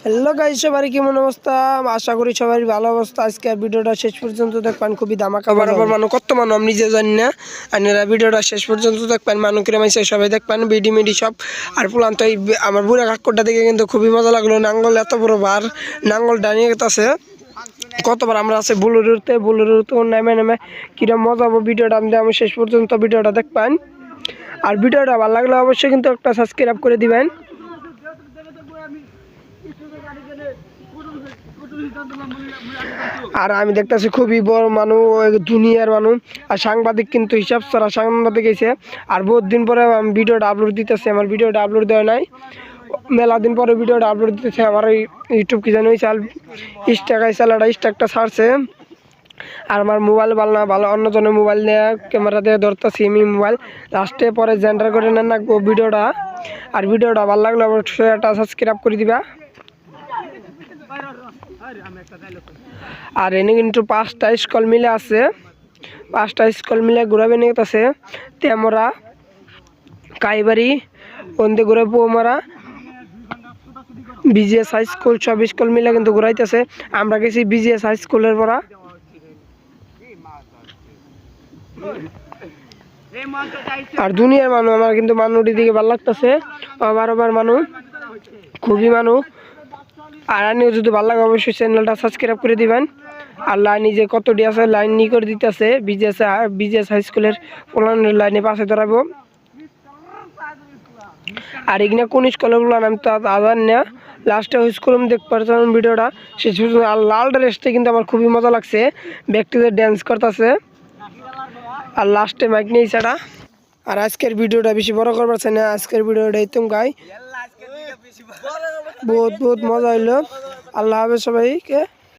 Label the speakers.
Speaker 1: Hello guys, সবার কেমন অবস্থা? আশা করি সবাই ভালো অবস্থা। আজকে ভিডিওটা শেষ পর্যন্ত দেখবেন, খুবই ধামাকা। বরাবর মানুষ কত মানুষ আমি নিজে জানি না, আপনারা ভিডিওটা শেষ পর্যন্ত দেখবেন। মানুষ কিরম আছে সবাই দেখবেন, বিডি মিডি সব। আর পুলান তো আমার বুড়া কাকড়টা দেখে কিন্তু খুবই মজা লাগলো। নাঙ্গল এত বড় বার, নাঙ্গল ডানিয়ে গেছে। কতবার আমরা আছে বুলুরুতে নেমে নেমে কিরম মজা হবো। ভিডিওটা আমি শেষ পর্যন্ত ভিডিওটা দেখবেন। আর ভিডিওটা ভালো লাগলে অবশ্যই কিন্তু একটা সাবস্ক্রাইব করে দিবেন। আর আমি দেখতেছি খুবই বড় মানুষ, দুনিয়ার মানুষ। আর সাংবাদিক কিন্তু হিসাব ছাড়া সাংবাদিক এসে। আর বহুত দিন পরে আমি ভিডিওটা আপলোড দিতেছি। আমার ভিডিওটা আপলোড দেওয়া নাই, মেলা দিন পরে ভিডিওটা আপলোড দিতেছে। আমার এই ইউটিউব কি জানি চাল স্টাকটা ছাড়ছে। আর আমার মোবাইল ভালো না, ভালো অন্যজনের মোবাইল নিয়ে ক্যামেরা দিয়ে ধরতেছি আমি মোবাইল। লাস্টে পরে জেন্ডার করে নেন না ভিডিওটা। আর ভিডিওটা ভালো লাগলে অবশ্যই একটা সাবস্ক্রাইব করে দিবা। আর এনে কিন্তু 5টা স্কুল মিলে আছে, 5টা স্কুল মিলে ঘুরাবে নিয়ে আছে। তেমরা, কাইবাড়ি, ওন্দে ঘুরে পোমারা, বিজিএস হাই স্কুল, সব স্কুল মিলে কিন্তু ঘুরাইতেছে। আমরা গেছি বিজিএস হাই স্কুলের পড়া। আর দুনিয়ার মানুষ, আমার কিন্তু মানুষটির দিকে ভালো লাগতেছে। আবার মানুষ, খুবই মানুষ। আর আনিও যদি ভালো লাগে অবশ্যই চ্যানেলটা সাবস্ক্রাইব করে দিবেন। আর লাইনে যে কতটি আছে লাইন নি করে দিতেছে। বিজিএস হাই স্কুলের পোলানের লাইনে পাশে দাঁড়াবো। আর এখানে কোন স্কুলের পোলান আমি তো আদার না, লাস্টে ওই স্কুল আমি দেখতে পারছিলাম ভিডিওটা শেষ পর্যন্ত। আর লাল ড্রেসটা কিন্তু আমার খুবই মজা লাগছে, ব্যক্তিদের ড্যান্স করতেছে। আর লাস্টে মাইক নিয়ে ছাড়া। আর আজকের ভিডিওটা বেশি বড় করবার চাই না, আজকের ভিডিওটা একদম গাই বহুত মজা হইলো। আল্লাহ হাফেজ সবাইকে।